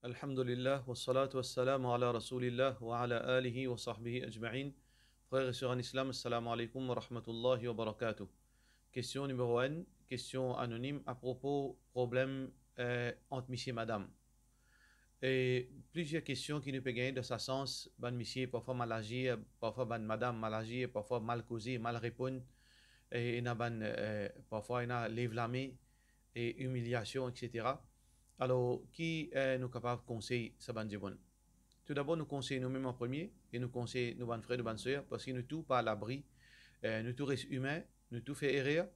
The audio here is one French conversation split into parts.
Alhamdulillah, wa salatu wa salam ala rasulillah wa ala alihi wa sahbihi ajma'in. Frères et sœurs en islam, assalamu alaikum wa rahmatullahi wa barakatuh. Question numéro 1, question anonyme à propos problème entre monsieur et madame. Et plusieurs questions qui nous peuvent gagner dans ce sens. Ban monsieur parfois mal agir, parfois ban madame mal agir, parfois mal causé, mal répondre. Et parfois il y a lève la main et humiliation, etc. Alors, qui nous capable de conseiller ça ban bon? Tout d'abord, nous conseillons nous-mêmes en premier et nous conseillons nos bonnes frères, nos bonnes sœurs, parce que nous tous pas à l'abri, nous tous restent humains, nous tous fait erreur,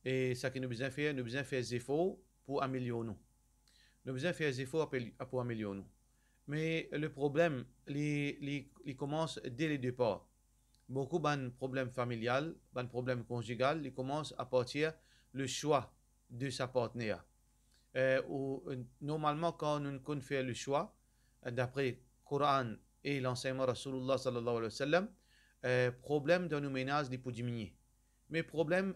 et ça que nous besoin faire, nous besoin faire des efforts pour améliorer nous. Nous besoin faire des efforts pour améliorer nous. Mais le problème, il commence dès le départ. Beaucoup de problèmes familiales, de problèmes conjugaux, ils commencent à partir le choix de sa partenaire. Normalement, quand nous fait le choix, d'après le Coran et l'enseignement Rasulullah sallallahu alayhi wa sallam, problème dans nos ménages peut diminuer. Mais problème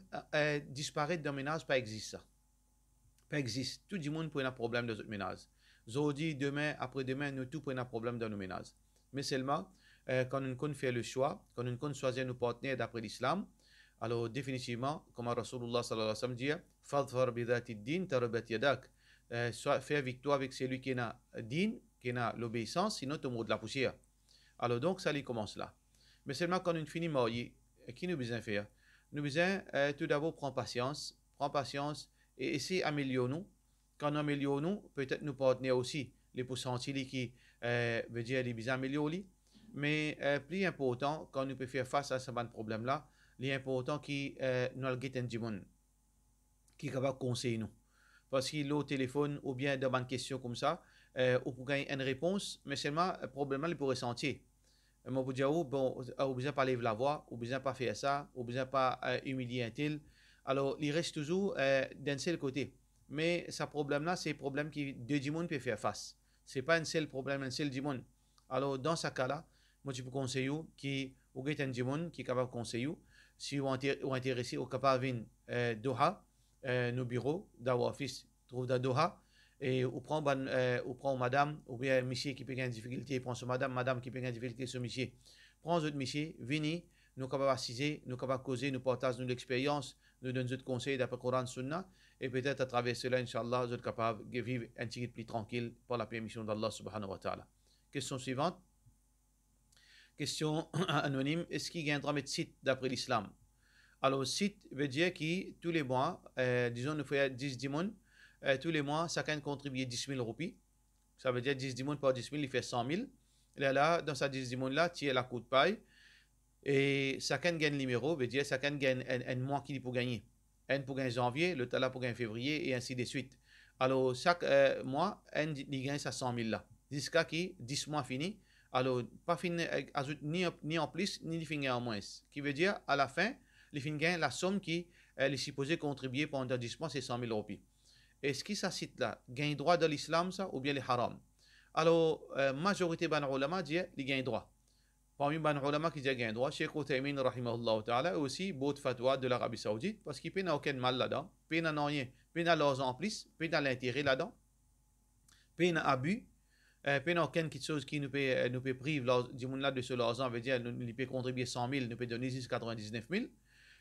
disparaître dans nos ménages, pas existe. Pas existe. Tout le monde peut avoir un problème dans notre ménage. Aujourd'hui, demain, après-demain, nous tous pouvons avoir un problème dans nos ménages. Mais seulement, quand nous fait le choix, quand nous choisissons nos partenaires d'après l'islam, alors définitivement, comme Rasulullah sallallahu alayhi wa sallam dit, Fadfar bidati din tarabat yadak. Soit faire victoire avec celui qui a din, qui a l'obéissance, sinon tu mourras de la poussière. Alors donc, ça lui commence là. Mais seulement quand on finit marié, qui nous besoin faire? Nous besoin tout d'abord prendre patience et essayer d'améliorer nous. Quand nous améliorons nous, peut-être nous partenaires aussi, les pourcentages qui veut dire les besoins améliorer. Mais plus important, quand nous pouvons faire face à ce problème là, l'important qui nous a dit qui est capable de conseiller nous. Parce qu'il est au téléphone ou bien dans une question comme ça, ou pour gagner une réponse, mais seulement le problème il pourrait sentir. Moi, pour dire, bon, ou besoin pas lever la voix, ou besoin pas faire ça, ou besoin pas humilier un tel. Alors, il reste toujours d'un seul côté. Mais ce problème-là, c'est un problème que deux dimons peuvent faire face. Ce n'est pas un seul problème, un seul dimon. Alors, dans ce cas-là, moi, je peux conseiller qui ou un dimon qui est capable de conseiller. Si vous êtes intéressé, ou capable de venir Doha, nos bureaux d'Awafis trouvent dans Doha, et on prend madame, ou bien monsieur qui peut avoir une difficulté, prend sur madame qui peut avoir une difficulté sur monsieur. Prends autre monsieur, venez, nous capables assiser, nous capables causer, nous partageons l'expérience, nous donnons d'autres conseils d'après Coran Sunna, et peut-être à travers cela, Inch'Allah, vous êtes capables de vivre un petit peu plus tranquille par la permission d'Allah subhanahu wa ta'ala. Question suivante. Question anonyme. Est-ce qu'il y a un droit de site d'après l'islam? Alors, site veut dire que tous les mois, disons, nous faisons 10 dimons, tous les mois, chacun contribue 10 000 roupies. Ça veut dire 10 dimons par 10 000, il fait 100 000. Et là, dans ces 10 dimons-là, tu as la coûte paille. Et chacun gagne le numéro, veut dire chacun gagne un mois qu'il pour gagner. Un pour gagner janvier, l'autre là pour gagner février, et ainsi de suite. Alors, chaque mois, un il gagne sa 100 000 là. Jusqu'à qui 10 mois fini. Alors, pas fini, ni en plus, ni fini en moins. Ce qui veut dire, à la fin, il finit gagne la somme qui est supposée contribuer pendant 10 mois, c'est 100 000 roupies. Est-ce que ça cite là, gagne droit de l'islam ça, ou bien les haram? Alors, majorité ban ulama dit, il gagne droit. Parmi ban ulama qui dit gagne droit, Cheikh Uthaymeen rahimahullah ta'ala, aussi, beau fatwa de l'Arabie Saoudite, parce qu'il n'y a aucun mal là-dedans, il n'y a rien, il n'y a l'argent en plus, il n'y a l'intérêt là-dedans, il n'y a abus, il n'y a aucune chose qui nous peut priver du monde là de ce l'argent, veut dire, nous peut contribuer 100 000, nous peut donner 99 000.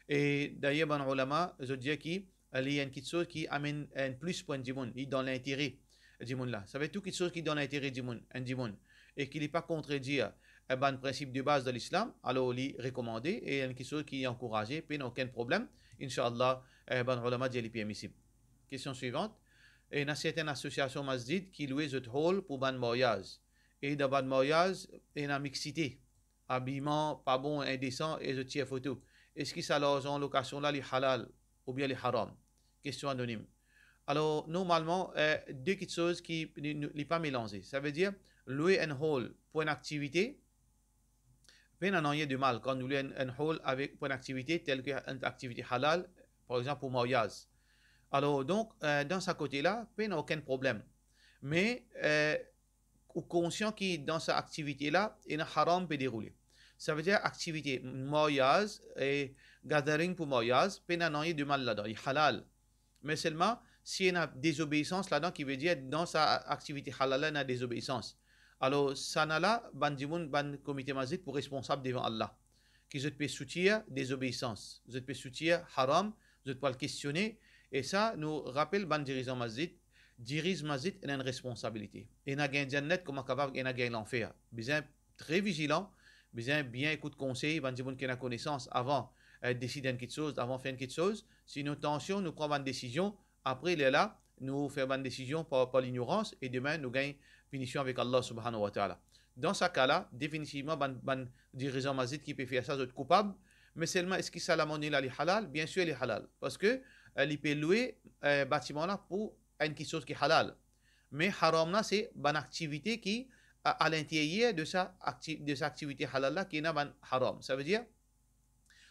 Et d'ailleurs, ban ulama, je dis qu'il y a une petite chose qui amène un plus pour un dimon, il donne l'intérêt du monde là. Ça veut dire toute chose qui donne l'intérêt du monde, un dimon, et qu'il n'est pas contredire un principe de base de l'islam, alors il est recommandé, et une chose qui est encouragée, puis il n'y a aucun problème. Inch'Allah, ban ulama dit qu'il est permissible. Question suivante. Et il y a certaines associations masjid qui louent ce hall pour ban mariage. Et dans ban mariage, il y a une mixité. Habillement, pas bon, indécent, et je tire photo. Est-ce que ça l'argent en location là, les halal ou bien les haram? Question anonyme. Alors, normalement, deux petites choses qui ne sont pas mélangées. Ça veut dire, louer un hall pour une activité, il n'y a rien de mal quand nous louons un hall pour une activité telle qu'une activité halal, par exemple pour mariage. Alors, donc, dans ce côté-là, il n'y a aucun problème. Mais, conscient que dans cette activité-là, il y a un haram peut dérouler. Ça veut dire activité mariage et gathering pour mariage, il n'y a rien de mal là-dedans, il est halal. Mais seulement, s'il y a une désobéissance là-dedans, qui veut dire dans sa activité halal, il y a une désobéissance. Alors, ça n'a là, ban comité mazid pour responsable devant Allah. Qui je peux soutenir désobéissance, je peux soutenir haram, je peux le questionner. Et ça nous rappelle ban dirigeant mazid, dirige mazid a une responsabilité. Et n'a gain jannat comme capable, et n'a gain l'enfer. Besoin très vigilant, besoin bien écouter conseil, ban dirigeant qui a connaissance avant décider quelque chose, avant faire quelque chose. Si nous tensions, nous prenons une décision, après il est là, nous faisons une décision par l'ignorance, et demain nous gagnons finition avec Allah subhanahu wa ta'ala. Dans ce cas-là, définitivement, ban dirigeant mazid qui peut faire ça, c'est coupable. Mais seulement, est-ce que ça la monnaie là, est halal? Bien sûr, elle est halal. Parce que il peut louer bâtiment là pour quelque chose qui est halal. Mais haram là, c'est une activité qui, à l'intérieur de sa activité halal là, qui est ban haram. Ça veut dire,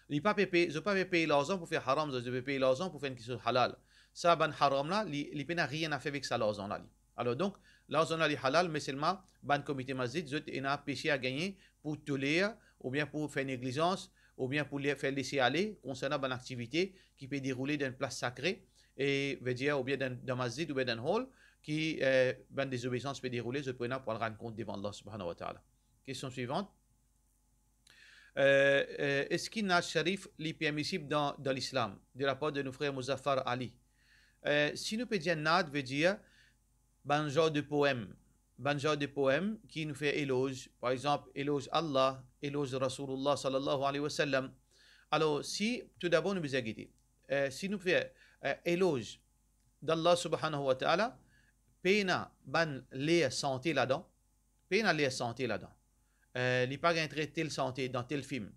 je ne peux pas payer l'argent pour faire haram, je peux payer l'argent pour faire quelque chose halal. Ça, ban haram là, il n'a rien à faire avec ça, l'argent là. Alors donc, l'argent là est halal, mais seulement, ban comité mazid, il a un péché à gagner pour tolérer, ou bien pour faire négligence, ou bien pour faire laisser aller, concernant une activité qui peut dérouler dans une place sacrée, et veut dire, ou bien dans mazid, ou bien dans hall, qui, ban désobéissance peut dérouler, je peux pour le rendre compte devant Allah subhanahu wa ta'ala. Question suivante. Est-ce qu'il y a un sharif permissible dans l'islam, de la part de nos frères Muzaffar Ali? Si nous peut dire nad, veut dire ban genre de poème qui nous fait éloge, par exemple éloge Allah, éloge Rasulullah sallallahu alayhi wa sallam. Alors si tout d'abord nous besoin guider, si nous fait éloge d'Allah subhanahu wa ta'ala, pena ban les santé là-dedans, les pas entrer telle santé dans tel film,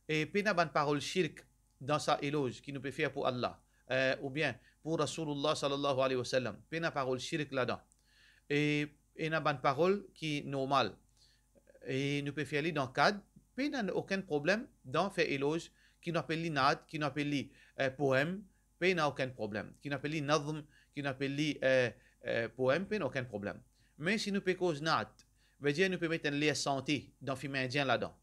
et pena ban parole shirk dans sa éloge qui nous peut faire pour Allah, ou bien pour Rasulullah sallallahu alayhi wa sallam, pena parole shirk là-dedans. Et il y a une parole qui est normale. Et nous pouvons faire dans le cadre, il n'y a aucun problème dans faire éloge, qui nous appelle nad, qui nous appelle poème, il n'y a aucun problème. Qui nous appelle nazm, qui nous appelle poème, il n'y a aucun problème. Mais si nous pouvons cause nad, veut dire nous pouvons mettre un lien santé dans le film indien là-dedans.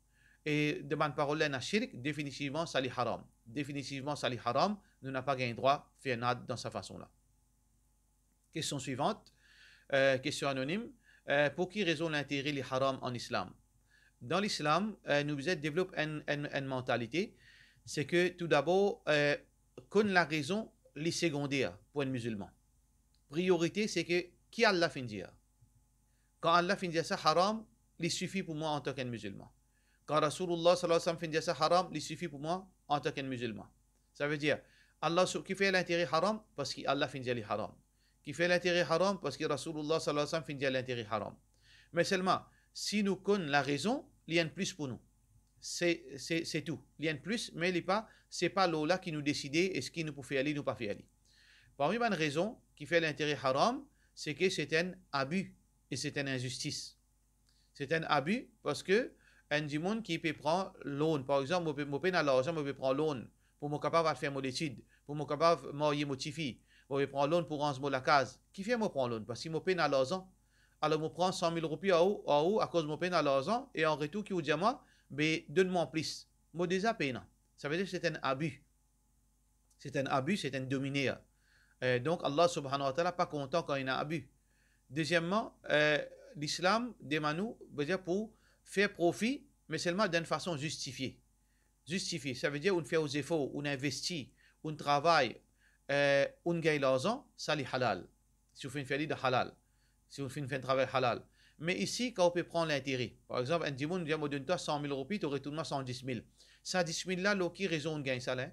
Et de bonne parole, là, shirk, définitivement, ça est haram. Définitivement, ça est haram. Nous n'avons pas droit à faire nad dans sa façon-là. Question suivante. Question anonyme. Pour qui raison l'intérêt les haram en islam? Dans l'islam, nous développons une mentalité, c'est que tout d'abord, qu'on la raison les secondaires pour un musulman. Priorité, c'est que qui Allah fin dire. Quand Allah fin dire ça haram, il suffit pour moi en tant qu'un musulman. Quand Rasulullah sallallahu alayhi wa sallam fin dire ça haram, il suffit pour moi en tant qu'un musulman. Ça veut dire, Allah qui fait l'intérêt haram parce qu'Allah fin dire les haram. Qui fait l'intérêt haram parce que Rasulullah sallallahu alayhi wa sallam fin dire l'intérêt haram. Mais seulement, si nous connaissons la raison, il y a un plus pour nous. C'est tout. Il y a un plus, mais ce n'est pas l'Ola qui nous décide est-ce qu'il nous peut faire aller ou pas faire aller. Parmi les raisons qui fait l'intérêt haram, c'est que c'est un abus et c'est une injustice. C'est un abus parce que un monde qui peut prendre loan, par exemple, je peux l'argent, je peux prendre loan pour me capable de faire mon étude, pour me capable de marier mon fille, je peux prendre loan pour ranger la case. Qui fait moi prendre loan? Parce que je peux l'argent. Alors, je prends 100 000 roupies en haut à cause de mon peine à l'argent et en retour, qui vous dit à moi, donne-moi plus. Je déjà payé. Ça veut dire que c'est un abus. C'est un abus, c'est un dominé. Donc, Allah subhanahu wa ta'ala n'est pas content quand il y a un abus. Deuxièmement, l'islam demande nous, veut dire pour faire profit, mais seulement d'une façon justifiée. Justifiée, ça veut dire qu'on fait aux efforts, on investit, on travaille, on gagne l'argent, ça c'est halal. Si on fait une félie de halal. Si on fait un travail halal. Mais ici, quand on peut prendre l'intérêt, par exemple, un dimoun dit, moi, donne-toi 100 000 roupies, tu retournes 110 000. Ça, 10 000 là, qui raison de gagner ça là?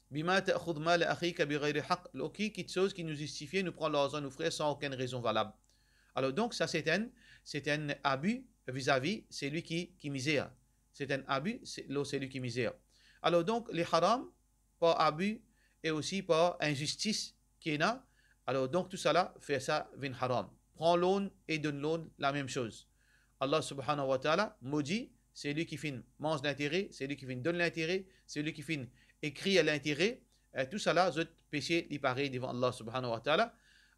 Bima ta'khudh mal akhika bi ghayri haqq. Qui quelque chose qui nous justifie, nous prend l'argent, nous frères, sans aucune raison valable. Alors, donc, ça, c'est un abus vis-à-vis, c'est lui qui misère. C'est un abus, c'est lui qui misère. Alors, donc, les haram, par abus, et aussi par injustice qui est là. Alors, donc, tout ça là, fait ça, vin haram. Prends l'aune et donne l'aune, la même chose. Allah subhanahu wa ta'ala maudit, c'est lui qui fait mange l'intérêt, c'est lui qui fait donne l'intérêt, c'est lui qui fait écrit à l'intérêt. Tout ça là, c'est péché, il paraît devant Allah subhanahu wa ta'ala.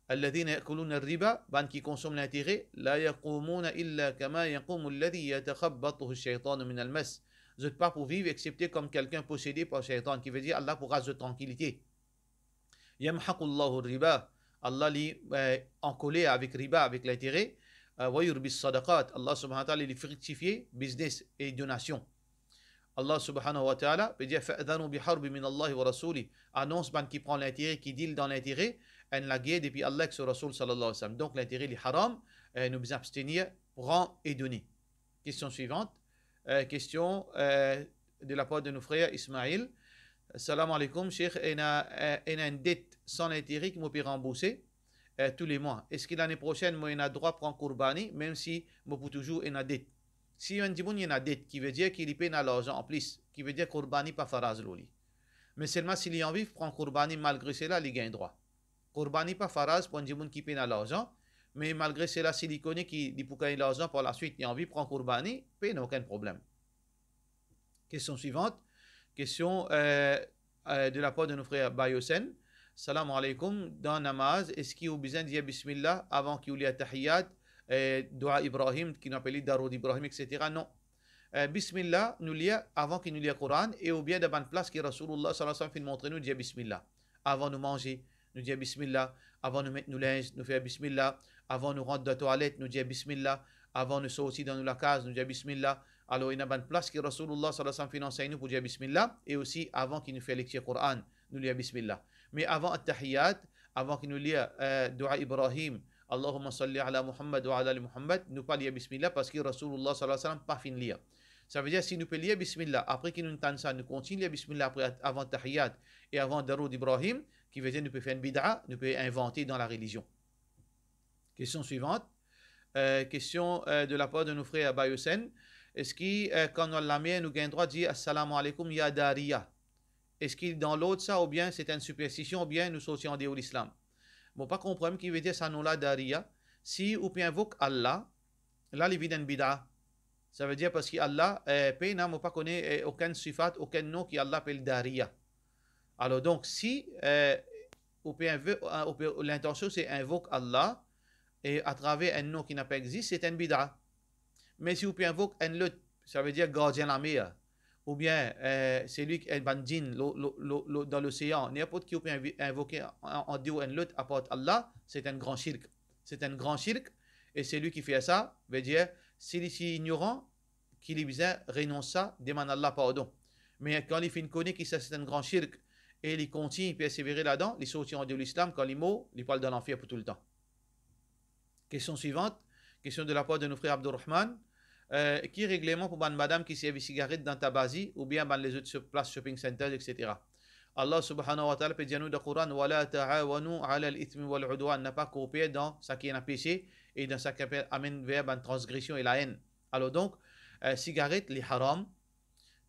Alladhina yakuluna ar-riba, ban qui consomment l'intérêt, la yaqumuna illa kama yaqumu alladhi yatakhabbathu ash-shaytanu min al-mas. Vous n'êtes pas pour vivre excepté comme quelqu'un possédé par le shaytan, qui veut dire Allah pour rase de tranquillité. Yamhaqullahu ar-riba. Allah li encollé avec riba, avec l'intérêt. Wa yurbis sadaqat. Allah subhanahu wa ta'ala li fructifié business et donation. Allah subhanahu wa ta'ala peut dire fa'adhanu biharbi min Allah wa rasuli. Annonce ban qui prend l'intérêt, qui deal dans l'intérêt, en la guerre depuis Allah et son Rasul sallallahu alayhi wa sallam. Donc l'intérêt est haram, nous nous abstenir, prend et donner. Question suivante. Question de la part de nos frères Ismaël. Salam alaikum, Cheikh, il a une dette sans intérêt qui m'a pu rembourser tous les mois. Est-ce que l'année prochaine, moi, il a droit de prendre Kourbani, même si moi, pour toujours, il a dette? Si on dit qu'il y a une dette, qui veut dire qu'il paye l'argent en plus, qui veut dire Kourbani pas faraz loli. Mais seulement s'il y a envie de prendre Kourbani, malgré cela, il gagne droit. Kourbani pas faraz pour un djimoun qui paye l'argent, mais malgré cela, s'il connaît qu'il peut gagner l'argent par la suite, il a envie de prendre Kourbani, il n'a aucun problème. Question suivante. Question de la part de nos frères Bayosen. Salam alaikum. Dans namaz, est-ce qu'il y a besoin de dire Bismillah avant qu'il y ait tahiyyat, Dua Ibrahim, qui nous appelle Darud Ibrahim, etc. Non. Bismillah, nous lit avant qu'il nous lit le Coran, et ou bien de bonne place que Rasulullah sallallahu alayhi wa sallam fait montrer nous dire Bismillah. Avant de manger, nous dire Bismillah. Avant de mettre nos linges, nous faire Bismillah. Avant de rentrer dans la toilette, nous dire Bismillah. Avant de sortir dans la case, nous dire Bismillah. Alors, il y a une place que Rasulullah sallallahu alayhi wa sallam fait enseigner nous pour dire Bismillah. Et aussi, avant qu'il nous fait lecture Coran, nous lire Bismillah. Mais avant At-Tahiyyat, avant qu'il nous lire Dua Ibrahim, Allahumma salli ala Muhammad wa ala ali Muhammad, nous pas lire Bismillah parce que Rasulullah sallallahu alayhi wa sallam pas fin lire. Ça veut dire si nous pouvons lire Bismillah, après qu'il nous entende ça, nous continuons lire Bismillah après, avant Tahiyyat et avant Darud Ibrahim, qui veut dire nous pouvons faire une bid'a, nous pouvons inventer dans la religion. Question suivante. Question de la part de nos frères Bayosen. Est-ce que quand on l'a mis, nous avons le droit de dire Assalamu alaikum ya Dariya? Est-ce qu'il dans l'autre ça, ou bien c'est une superstition, ou bien nous sortions en dehors de l'islam? Bon, pas comprendre qui veut dire ça nous la Dariya. Si ou bien invoque Allah, là, il vient bid'a. Ça veut dire parce qu'Allah, n'a pas connaît aucun sifat, aucun nom qui Allah appelle Dariya. Alors donc, si l'intention c'est invoque Allah, et à travers un nom qui n'a pas existé, c'est un bid'a. Mais si vous pouvez invoquer un lot, ça veut dire gardien de la mer, ou bien c'est lui qui est bandin dans l'océan, n'importe qui vous pouvez invoquer en Dieu un lot à part Allah, c'est un grand shirk. C'est un grand shirk, et c'est lui qui fait ça, veut dire, s'il est ignorant, qu'il est besoin renonce ça, demande Allah pardon. Mais quand il fait une connaît que c'est un grand shirk, et il continue à persévérer là-dedans, il sort en Dieu l'islam, quand il meurt, il parle de l'enfer pour tout le temps. Question suivante, question de la part de nos frères Abdurrahman. Qui règlement pour une madame qui servent cigarette dans Tabazi ou bien dans les autres places shopping centers, etc. Allah subhanahu wa ta'ala peut dire nous dans le Coran وَلَا تَعَاوَنُوا عَلَى الْإِثْمِ وَالْعُدْوَانِ, n'a pas coopéré dans ce qui est un péché et dans ce qui amène vers une transgression et la haine. Alors donc, cigarette, les haram.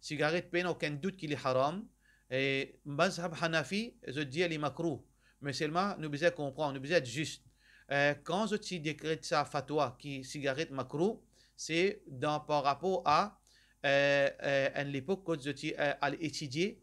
Cigarette, peine aucun doute qu'il est haram. Et Mazhab Hanafi, je dis, il est makruh. Mais seulement, nous devons comprendre, nous devons être juste. Quand je décrète ça fatwa qui cigarette makruh, c'est par rapport à l'époque quand je allais étudier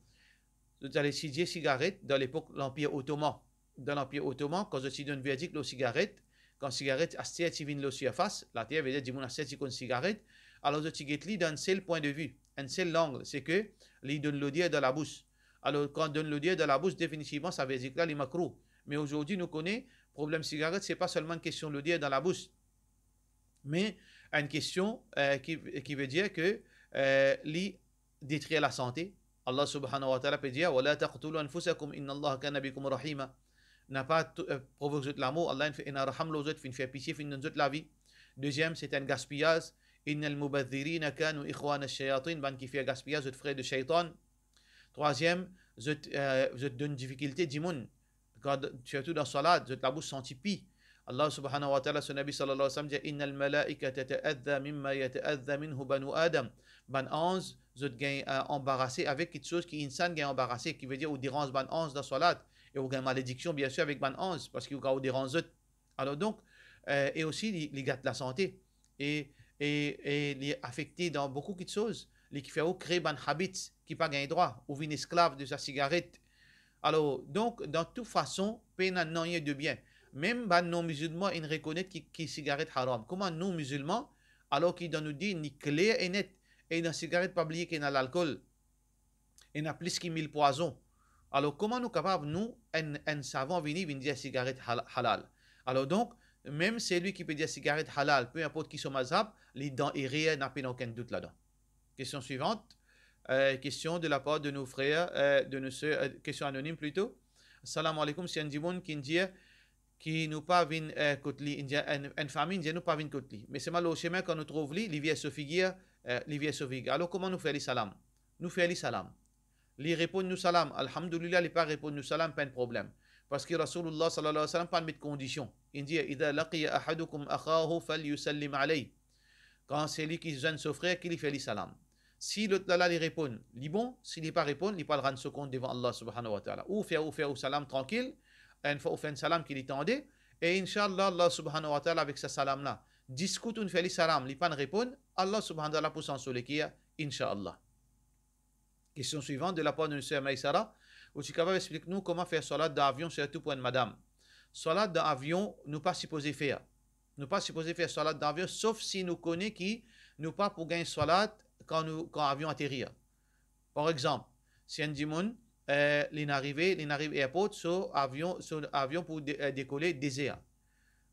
cigarette dans l'époque de l'Empire ottoman. Dans l'Empire ottoman, quand je donne verdict de cigarette, quand cigarette a été venu la surface, la terre veut dire que a acheté une cigarette, alors je dis d'un seul point de vue, un seul angle, c'est que il donne l'odeur dans la bouche. Alors quand on donne l'odeur dans la bouche, définitivement ça veut dire que là il est makruh. Mais aujourd'hui nous connaissons, problème cigarette, c'est pas seulement une question de l'odeur dans la bouche, mais une question qui veut dire que détruire la santé. Allah subhanahu wa ta'ala peut dire وَلَا تَقْتُلُوا أَنفُسَكُمْ إِنَّ اللَّهَ كَانَ بِكُمْ رَحِيمًا. N'a pas provoqué l'amour, Allah n'a raham l'autre, fait pitié, fait nous la vie. Deuxième, c'est un gaspillage. إِنَّ الْمُبَذِّرِينَ كَانُوا إِخْوَانَ الشَّيَاطِينَ, ban qui fait gaspillage, je te ferai de shaitan. Troisième, je te donne difficulté d'immun. Surtout dans salat, je te la bouche senti pis. Allah subhanahu wa ta'ala, son Nabi sallallahu alayhi wa sallam dit Innal malaika tata'adha mimma yata'adha minhu banu Adam. Ban 11, vous êtes embarrassé avec quelque chose qui insan gagne embarrassé, qui veut dire ou dérange ban 11 dans salat. Et vous gagnez malédiction, bien sûr, avec ban 11, parce que vous dérange. Alors donc, et aussi, les gars de la santé. Et les affectés dans beaucoup de choses. Les qui fait créer ban habits qui pas gagne droit, ou une esclave de sa cigarette. Alors, donc, dans toute façon, peine n'en y de bien. Même les non-musulmans, ils reconnaissent que la cigarette est haram. Comment nous, musulmans, alors qu'ils nous disent, ni clair et net, et dans la cigarette, pas oublier qu'il y a l'alcool, il y a plus que 1000 poisons. Alors, comment nous capables, nous, un savant venir dire cigarette halal? Alors, donc, même celui qui peut dire cigarette halal, peu importe qui son mazhab, les dents est réel, n'a pas aucun doute là-dedans. Question suivante. Question de la part de nos frères, de nos soeurs, question anonyme plutôt. Salam alaikum, c'est un dimoun qui dit qui nous pas vin kotli, une famille nous pas vin kotli. Mais c'est mal au chemin quand nous trouvons les vieilles sophigia, les vieilles sophigia. Alors, comment nous faire les salam? Nous faire les salam. Les répondent nous salam. Alhamdulillah, les pas répondent nous salam, pas de problème. Parce que Rasulullah sallallahu alayhi wa sallam pas de conditions. Il dit, إذا لقي أحدكم أخاه فليسلم عليه. Quand c'est lui qui jeune son frère, qu'il fait les salam. Si l'autre là, il répond, il bon. S'il n'est pas répond, il pas le rendre compte devant Allah subhanahu wa ta'ala. Ou faire salam tranquille. Une fois, ou fait un salam qu'il attendait. Et Inch'Allah, Allah subhanahu wa ta'ala, avec ce salam là, discute ou fait les salam, il pas répond. Allah subhanahu wa ta'ala pour s'en solekiya, Inch'Allah. Question suivante de la part de M. Maïsara. Ouchikaba explique-nous comment faire salat d'avion, surtout pour une madame. Salat d'avion, nous pas supposé faire. Nous pas supposé faire salat d'avion, sauf si nous connaissons qui nous pas pour gagner salat quand l'avion atterrit. Par exemple, si un dimoun, l'inarrive airport, sur avion pour décoller désert.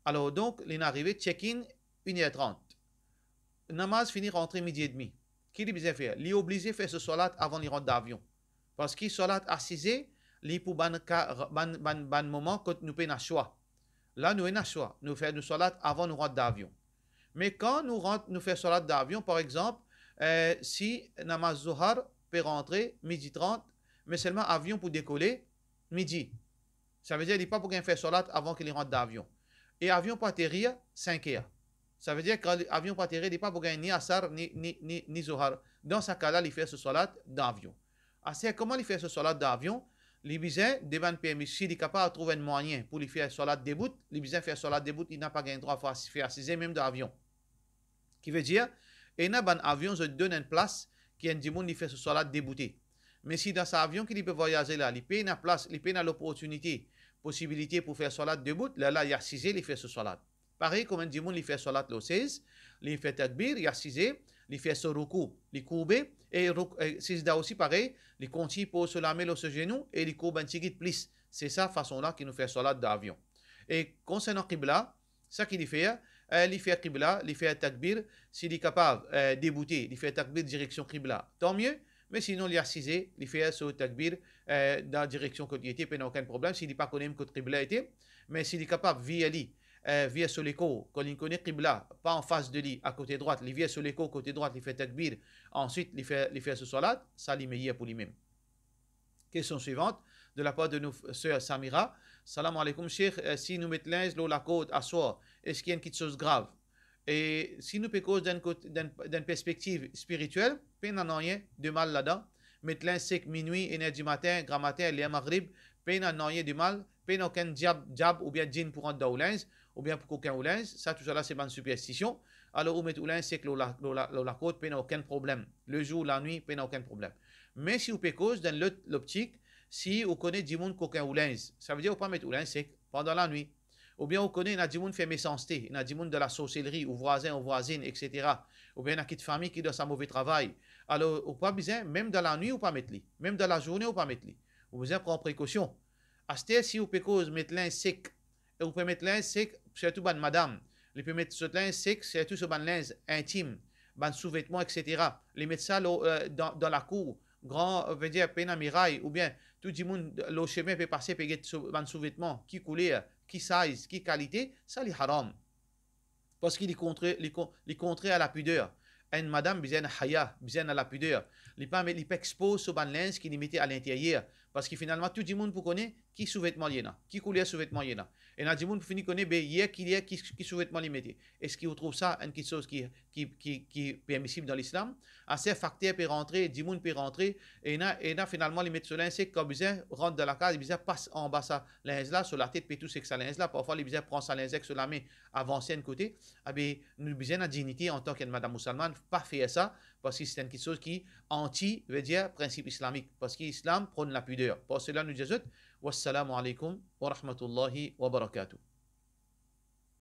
Alors donc, l'inarrive check-in 1h30. Namaz finit rentrer midi et demi. Qui est obligé de faire? Il est obligé de faire ce salat avant de rentrer d'avion. Parce qu'il salat assisé, il est pour ban moment que nous payons un choix. Là, nous avons un choix. Nous faisons le salat avant de rentrer d'avion. Mais quand nous faisons salat d'avion, par exemple, si namaz Zohar peut rentrer midi 30, mais seulement avion pour décoller midi. Ça veut dire qu'il n'est pas pour faire salat avant qu'il rentre d'avion. Et avion pour atterrir 5 heures. Ça veut dire que l'avion peut atterrir, il n'est pas pour gagner ni Asar ni Zohar. Dans ce cas-là, il fait ce salat d'avion. Alors, comment il fait ce salat d'avion? Il besoin de permis. S'il est capable de trouver un moyen pour lui faire salat debout, il besoin de faire salat debout, il n'a pas gagné droit à faire assiser même d'avion. Qui veut dire, et dans un avion, je donne une place qui est un dimoun qui fait ce salat débouté. Mais si dans cet avion qu'il peut voyager là, il paye une place, il paye l'opportunité, possibilité pour faire salat debout, là, il y a assisé, il fait ce salat. Pareil, comme un dimoun, il fait salat le 16, il fait takbir, il assisé, il fait ce ruku, il courbe, et sisda aussi pareil, il continue pour se lamer le genou, et il courbe un petit plus. C'est ça façon-là qu'il nous fait salat d'avion. Et concernant Qibla, ça qu'il fait, il fait Qibla, il fait takbir, s'il est capable de débouter, il fait takbir direction Qibla, tant mieux. Mais sinon, il a assisé, il fait ce takbir dans la direction que il était, il n'y a aucun problème. S'il n'est pas connu que Qibla était, mais s'il est capable, via sur l'écho, quand il connaît Qibla, pas en face de lui, à côté droite, il vient sur l'écho, côté droite, il fait takbir, ensuite il fait ce salat, ça il meilleur pour lui-même. Question suivante, de la part de nos sœurs Samira. Salam alaikum, Cheikh, si nous mettons l'un la côte à soi, est-ce qu'il y a une petite chose grave? Et si nous pécons d'une perspective spirituelle, pas rien de mal là-dedans. Mettre l'un sec minuit, énergie matin, grand matin, les maghrib, pas rien de mal, pas aucun diable ou bien djinn pour rentrer dans l'oulinge, ou bien pour aucun oulinge, ça tout ça là c'est une superstition. Alors, on met l'oulinge sec la côte, pas aucun problème. Le jour, la nuit, pas aucun problème. Mais si vous pécons dans l'optique, si vous connaissez du monde qu'aucun oulinge, ça veut dire que vous ne pouvez pas mettre oulinge sec pendant la nuit. Ou bien on connaît du monde qui fait méchanceté, il y a du monde de la sorcellerie, ou voisin, ou voisine, etc. Ou bien il y a une famille qui doit faire un mauvais travail. Alors, on pas besoin, même dans la nuit, ou pas mettre lui. Même dans la journée, ou pas mettre lui. Vous besoin prendre précaution. À ce si vous pouvez mettre l'un sec, et vous pouvez mettre l'un sec, surtout ban madame. Vous pouvez mettre ce l'un sec, surtout ce ban linge intime, ban sous-vêtements, etc. Les mettre ça dans la cour, grand, veut dire, peine à miraille, ou bien tout le monde, le chemin peut passer, peut mettre ban sous-vêtements, qui couleur, qui size, qui qualité, ça c'est haram. Parce qu'il est contraire à la pudeur. Une madame besoin de haya, besoin de la pudeur. Il peut exposer ce ban linge qu'il mettait à l'intérieur. Parce que finalement, tout le monde peut connaître qui sous-vêtement il y a, qui couleur sous-vêtement il y a. Et tout le monde peut connaître qui sous-vêtement il mettait. Est-ce qu'il trouve ça une chose qui est permissible dans l'islam? Assez facteur peut rentrer, tout le monde peut rentrer. Et là, finalement, il met ce linge, c'est comme besoin rentre dans la case, il besoin passe en bas ça linge là, sur la tête, puis tout c'est que ça linge là. Parfois, il besoin prend sa linge sur la main, avancer d'un côté. Ah bien, nous besoin de dignité en tant que madame musulmane, pas faire ça, parce que c'est une chose qui anti, veut dire, principe islamique. Parce que l'islam prône la pudeur. Pour cela, nous disons, wassalamu alaikum wa rahmatullahi wa barakatuh.